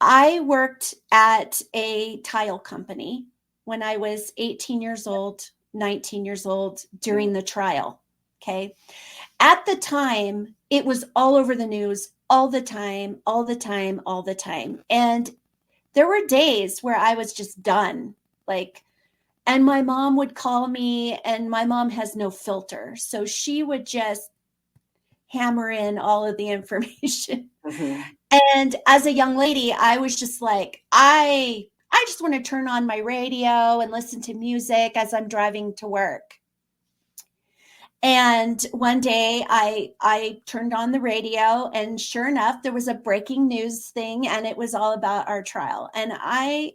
I worked at a tile company when I was 18 years old, 19 years old during the trial. Okay. At the time, it was all over the news all the time. And there were days where I was just done. And my mom would call me, and my mom has no filter. So she would just hammer in all of the information. And as a young lady, I was just like, I just want to turn on my radio and listen to music as I'm driving to work. And one day I turned on the radio, and sure enough, there was a breaking news thing, and it was all about our trial. And I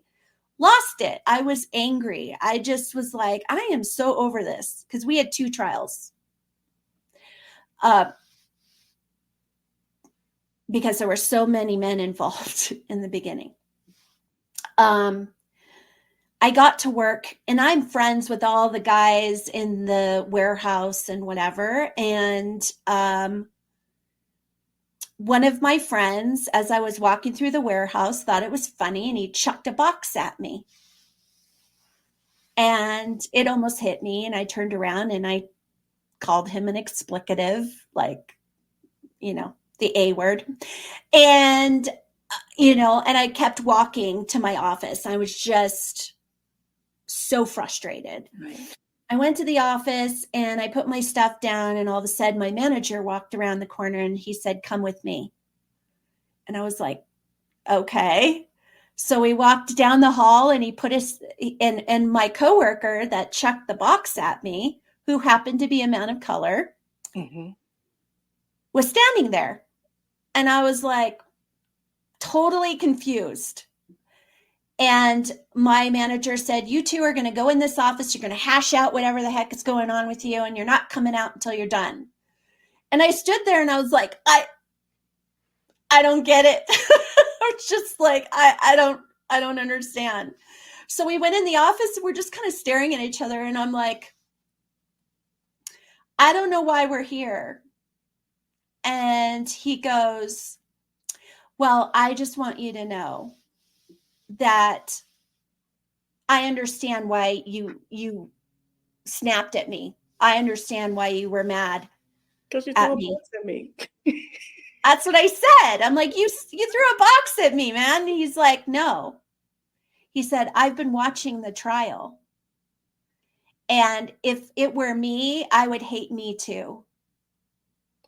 lost it. I was angry. I just was like, I am so over this, because we had 2 trials. Because there were so many men involved in the beginning. I got to work, and I'm friends with all the guys in the warehouse and whatever. And one of my friends, as I was walking through the warehouse, thought it was funny, and he chucked a box at me. And it almost hit me, and I turned around and I called him an explicative, like, the A word. And, and I kept walking to my office. I was just so frustrated. Right. I went to the office and I put my stuff down, and all of a sudden my manager walked around the corner and he said, "Come with me." And I was like, okay. So we walked down the hall, and he put us and my coworker that chucked the box at me, who happened to be a man of color, was standing there. And I was like totally confused. And my manager said, "You two are going to go in this office. You're going to hash out whatever the heck is going on with you, and you're not coming out until you're done." And I stood there and I was like, I don't get it. It's just like, I don't understand. So we went in the office and we're just kind of staring at each other. And I'm like, "I don't know why we're here." And he goes, "Well, I just want you to know that I understand why you snapped at me. I understand why you were mad Because you at threw a me." box at me. That's what I said. I'm like, you threw a box at me, man. And he's like, "No." He said, "I've been watching the trial. And if it were me, I would hate me too."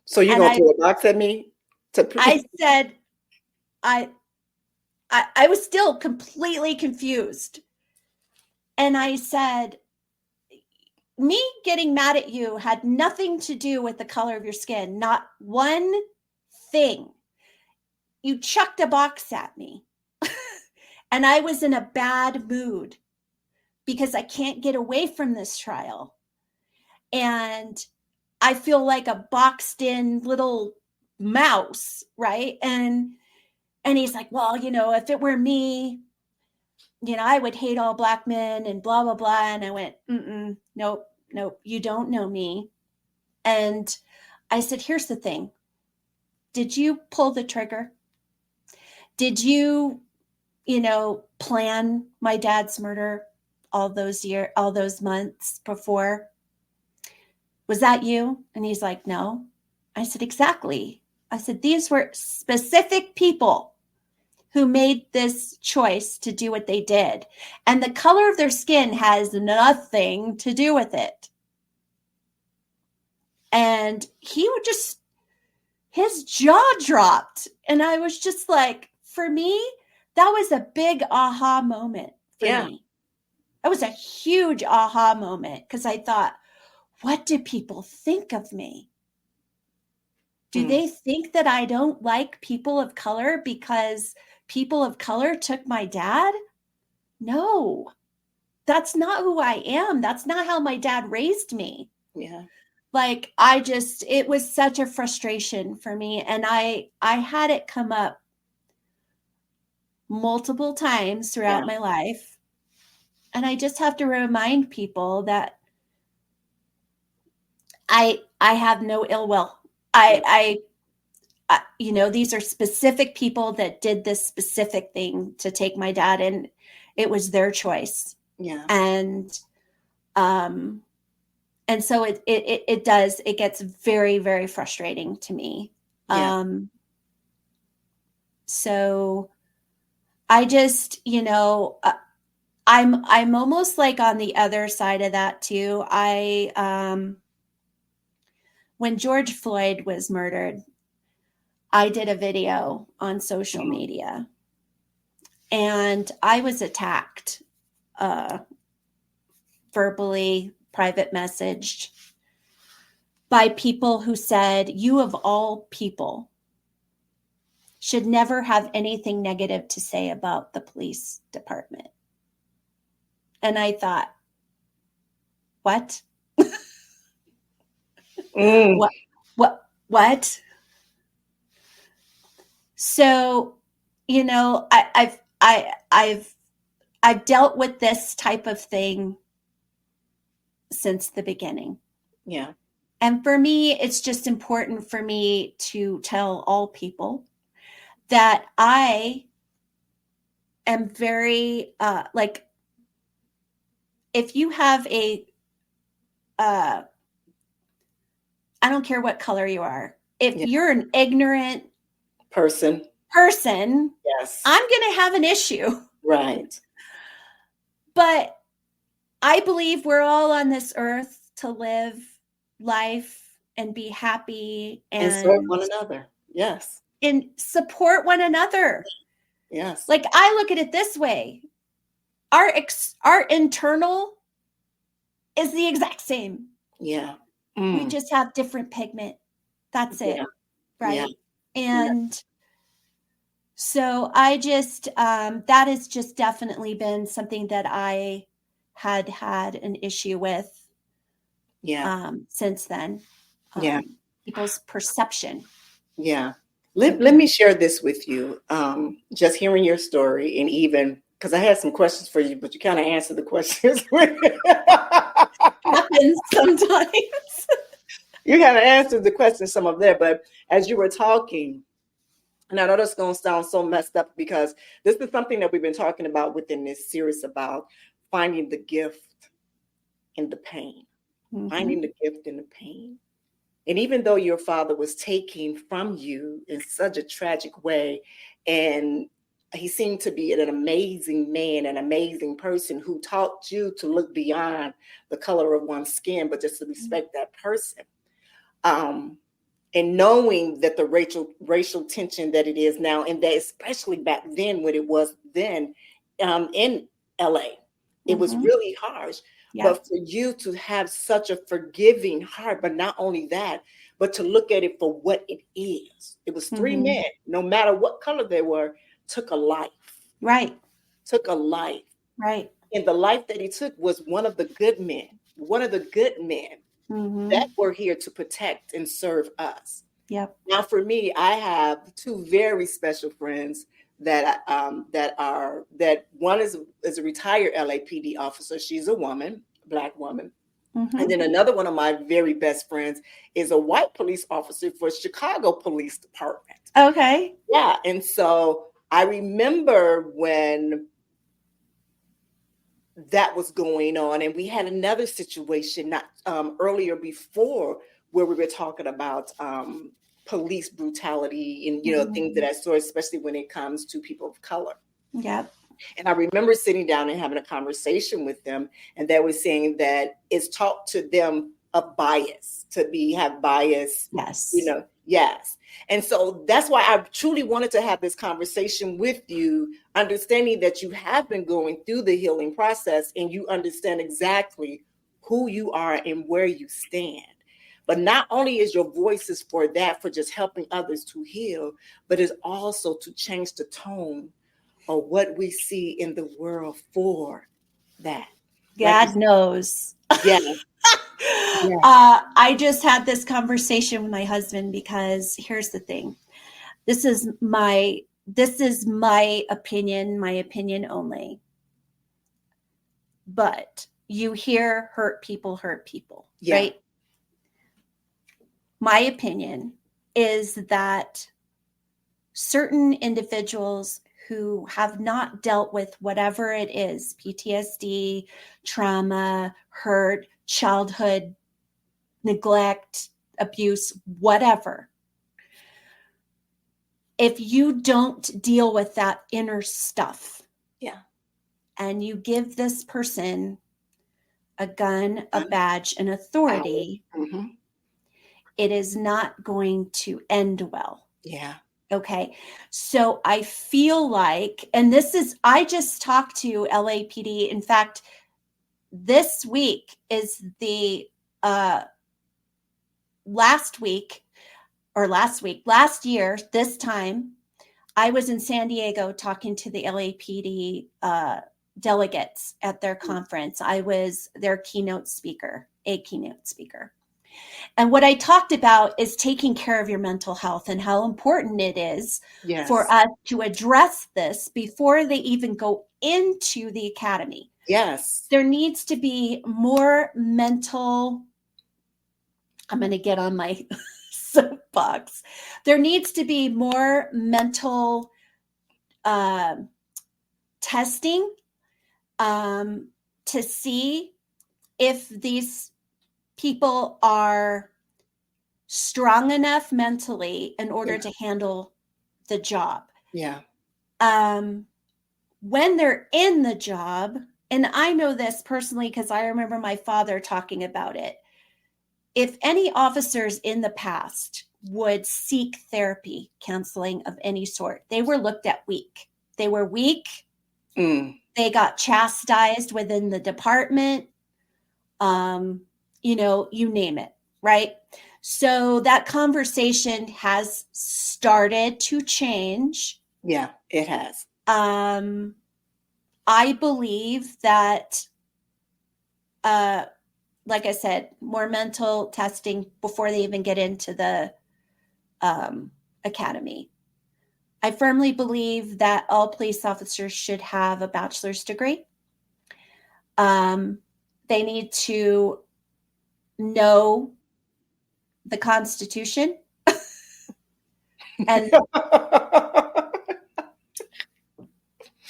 So you're And going to throw a box at me? I said, I was still completely confused. And I said, "Me getting mad at you had nothing to do with the color of your skin. Not one thing. You chucked a box at me." And I was in a bad mood because I can't get away from this trial. And I feel like a boxed in little mouse, right? And he's like, "Well, if it were me, I would hate all Black men and blah, blah, blah." And I went, nope, you don't know me. And I said, "Here's the thing. Did you pull the trigger? Did you, plan my dad's murder all those months before? Was that you?" And he's like, "No." I said, "Exactly." I said, "These were specific people who made this choice to do what they did. And the color of their skin has nothing to do with it." And he would just, his jaw dropped. And I was just like, for me, that was a big aha moment for me. That was a huge aha moment, because I thought, what do people think of me? Do they think that I don't like people of color because people of color took my dad? No, that's not who I am. That's not how my dad raised me. Yeah. Like, it was such a frustration for me. And I had it come up multiple times throughout my life. And I just have to remind people that I have no ill will. These are specific people that did this specific thing to take my dad, and it was their choice. Yeah. And so it gets very, very frustrating to me. Yeah. So I just, I'm almost like on the other side of that too. When George Floyd was murdered, I did a video on social media, and I was attacked, verbally, private messaged, by people who said, "You of all people should never have anything negative to say about the police department." And I thought, what? What? So, I've I've dealt with this type of thing since the beginning. Yeah. And for me, it's just important for me to tell all people that I am very, like, if you have I don't care what color you are, if Yeah. you're an ignorant Person. Yes. I'm going to have an issue. Right. But I believe we're all on this earth to live life and be happy And serve one another. Yes. and support one another. Yes. Like, I look at it this way. Our internal is the exact same. Yeah. We just have different pigment. That's it. Yeah. Right. Yeah. And so I just, that has just definitely been something that I had an issue with since then. Yeah. People's perception. Yeah. Let me share this with you. Just hearing your story, and even because I had some questions for you, but you kind of answered the questions. Happens sometimes. You kind of answered the questions, some of there, but as you were talking, and I know that's going to sound so messed up because this is something that we've been talking about within this series about finding the gift in the pain, finding the gift in the pain. And even though your father was taken from you in such a tragic way, and he seemed to be an amazing man, an amazing person who taught you to look beyond the color of one's skin, but just to respect that person. And knowing that the racial tension that it is now, and that especially back then when it was then in LA, it was really harsh. Yeah. But for you to have such a forgiving heart, but not only that, but to look at it for what it is. It was three men, no matter what color they were, took a life. Right. Took a life. Right. And the life that he took was one of the good men that were here to protect and serve us. Yep. Now, for me, I have two very special friends that one is a retired LAPD officer. She's a woman, Black woman. And then another one of my very best friends is a white police officer for Chicago Police Department. Okay. Yeah. And so I remember when that was going on, and we had another situation not earlier before where we were talking about police brutality and things of that sort, especially when it comes to people of color. Yep. And I remember sitting down and having a conversation with them, and they were saying that it's taught to them a bias, have bias. Yes. Yes. And so that's why I truly wanted to have this conversation with you, understanding that you have been going through the healing process and you understand exactly who you are and where you stand. But not only is your voice is for just helping others to heal, but it's also to change the tone of what we see in the world for that. God knows. Yeah. I just had this conversation with my husband because here's the thing. This is my opinion only. But you hear hurt people, right? My opinion is that certain individuals who have not dealt with whatever it is, PTSD, trauma, hurt, childhood neglect, abuse, whatever. If you don't deal with that inner stuff, and you give this person a gun, a badge, an authority, it is not going to end well. Yeah. Okay. So I feel like, and I just talked to LAPD. In fact, this week is the last year, this time, I was in San Diego talking to the LAPD delegates at their conference. I was their a keynote speaker. And what I talked about is taking care of your mental health and how important it is for us to address this before they even go into the academy. Yes. There needs to be more mental, I'm going to get on my soapbox. There needs to be more mental testing to see if these people are strong enough mentally in order to handle the job. Yeah. When they're in the job, and I know this personally because I remember my father talking about it. If any officers in the past would seek therapy, counseling of any sort, they were looked at weak. They were weak. They got chastised within the department. You name it, right? So that conversation has started to change. Yeah, it has. I believe that, like I said, more mental testing before they even get into the academy. I firmly believe that all police officers should have a bachelor's degree. They need to know the Constitution and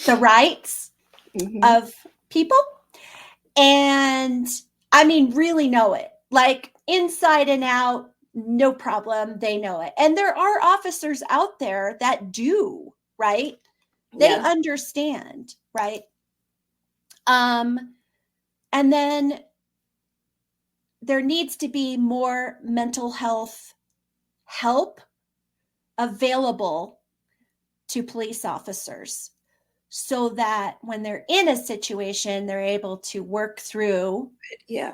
the rights of people. And I mean, really know it, like inside and out, no problem. They know it. And there are officers out there that do, right? They understand, right? And then there needs to be more mental health help available to police officers so that when they're in a situation, they're able to work through. They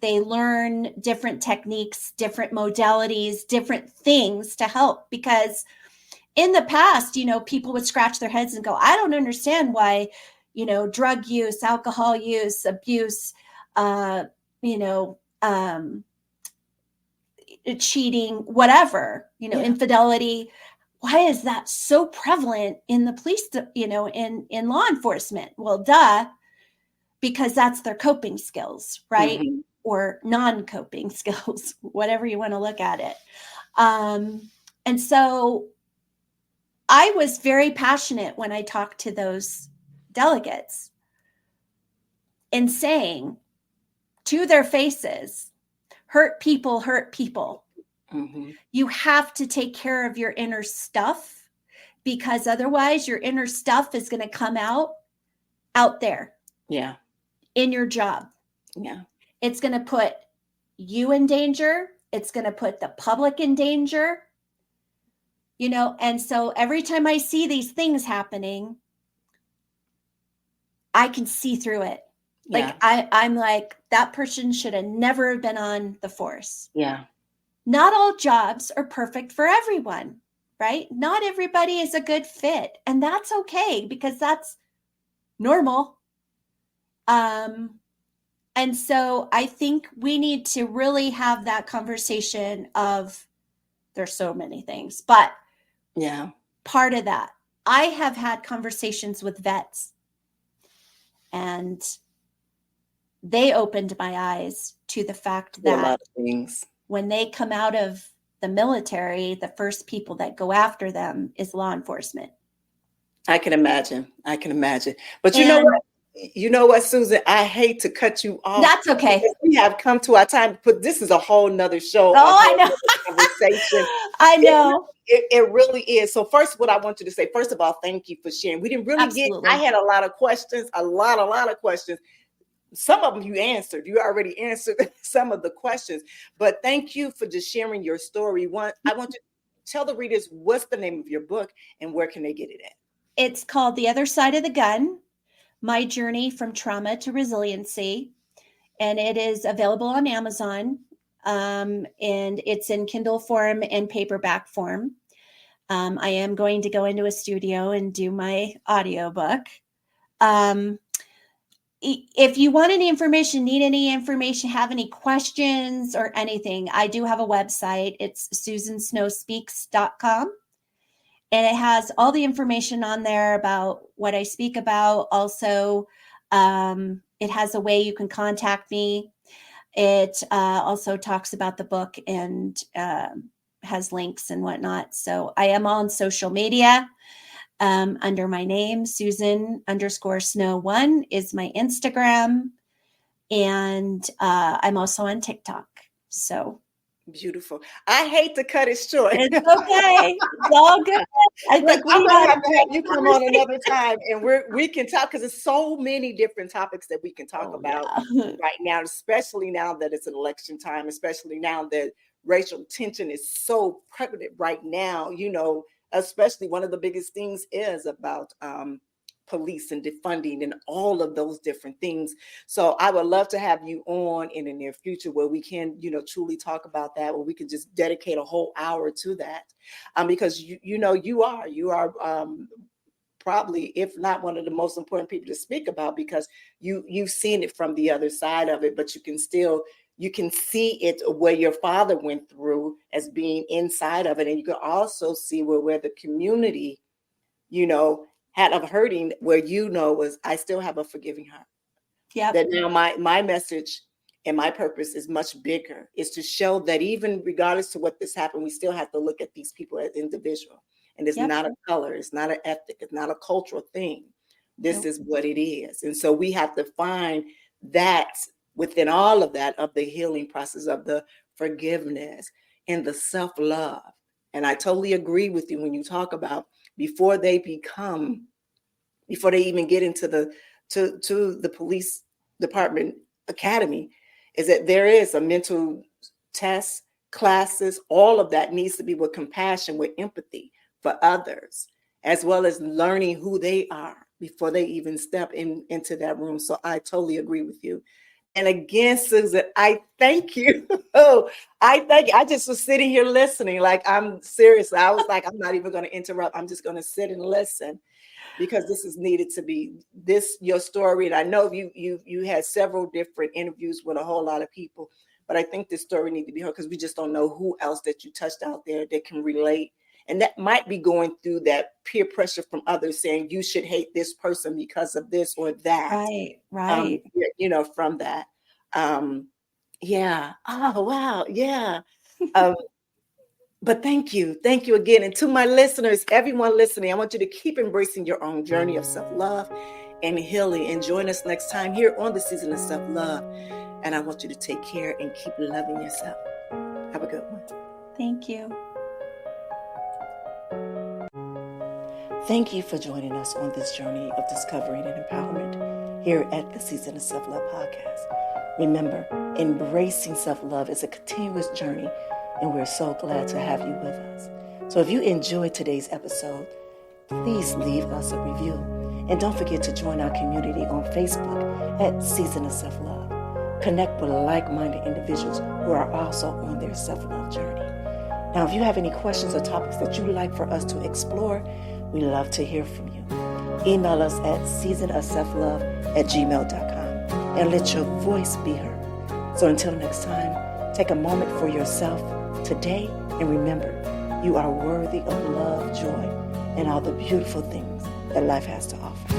learn different techniques, different modalities, different things to help. Because in the past, people would scratch their heads and go, I don't understand why, drug use, alcohol use, abuse, cheating, whatever, infidelity. Why is that so prevalent in the police, in law enforcement? Well, duh, because that's their coping skills, right? Or non-coping skills, whatever you want to look at it. And so I was very passionate when I talked to those delegates in saying to their faces, hurt people hurt people. You have to take care of your inner stuff, because otherwise your inner stuff is going to come out there. Yeah. In your job. Yeah. It's going to put you in danger. It's going to put the public in danger. And so every time I see these things happening, I can see through it. Like I'm like, that person should have never been on the force. Yeah. Not all jobs are perfect for everyone, right? Not everybody is a good fit. And that's okay, because that's normal. And so I think we need to really have that conversation of, there's so many things, but part of that, I have had conversations with vets, and they opened my eyes to the fact that a lot of things. When they come out of the military, the first people that go after them is law enforcement. I can imagine. But you know what, Susan? I hate to cut you off. That's okay. We have come to our time, but this is a whole nother show. I know. Conversation. I know. It really is. So first, what I want you to say, first of all, thank you for sharing. We didn't really I had a lot of questions, a lot of questions. Some of them you answered. You already answered some of the questions, but thank you for just sharing your story. I want you to tell the readers what's the name of your book and where can they get it at? It's called The Other Side of the Gun, My Journey from Trauma to Resiliency. And it is available on Amazon. And it's in Kindle form and paperback form. I am going to go into a studio and do my audiobook. if you want any information, need any information, have any questions or anything, I do have a website. It's susansnowspeaks.com. And it has all the information on there about what I speak about. Also, it has a way you can contact me. It also talks about the book and has links and whatnot. So I am on social media under my name, Susan_Snow1 is my Instagram. And I'm also on TikTok. So beautiful. I hate to cut it short. It's okay. It's all good. I think I'm gonna have to have you come on another time, and we can talk, because there's so many different topics that we can talk about right now, especially now that it's an election time, especially now that racial tension is so prevalent right now. You know, especially one of the biggest things is about police and defunding and all of those different things. So I would love to have you on in the near future where we can, you know, truly talk about that, where we can just dedicate a whole hour to that. Because you are probably, if not one of the most important people to speak about, because you've seen it from the other side of it, but you can see it where your father went through as being inside of it. And you can also see where the community, you know, had of hurting, where was, I still have a forgiving heart. Yeah. That now my message and my purpose is much bigger, is to show that even regardless to what this happened, we still have to look at these people as individual. And it's not a color, it's not an ethnic, it's not a cultural thing. This is what it is. And so we have to find that within all of that, of the healing process, of the forgiveness and the self-love. And I totally agree with you when you talk about before they even get into the police department academy, is that there is a mental test, classes, all of that needs to be with compassion, with empathy for others, as well as learning who they are before they even step into that room. So I totally agree with you. And again, Susan, I thank you. I thank you. I just was sitting here listening. Like, I'm serious. I was like, I'm not even going to interrupt. I'm just going to sit and listen, because this is needed to be your story. And I know you had several different interviews with a whole lot of people, but I think this story needs to be heard, because we just don't know who else that you touched out there that can relate. And that might be going through that peer pressure from others saying you should hate this person because of this or that. Right. From that. Yeah. Oh, wow. Yeah. But thank you again. And to my listeners, everyone listening, I want you to keep embracing your own journey of self-love and healing, and join us next time here on the Season of Self-Love. And I want you to take care and keep loving yourself. Have a good one. Thank you. Thank you for joining us on this journey of discovery and empowerment here at the Season of Self-Love podcast. Remember, embracing self-love is a continuous journey, and we're so glad to have you with us. So if you enjoyed today's episode, please leave us a review. And don't forget to join our community on Facebook at Season of Self-Love. Connect with like-minded individuals who are also on their self-love journey. Now, if you have any questions or topics that you'd like for us to explore, we love to hear from you. Email us at seasonofselflove@gmail.com and let your voice be heard. So until next time, take a moment for yourself today, and remember, you are worthy of love, joy, and all the beautiful things that life has to offer.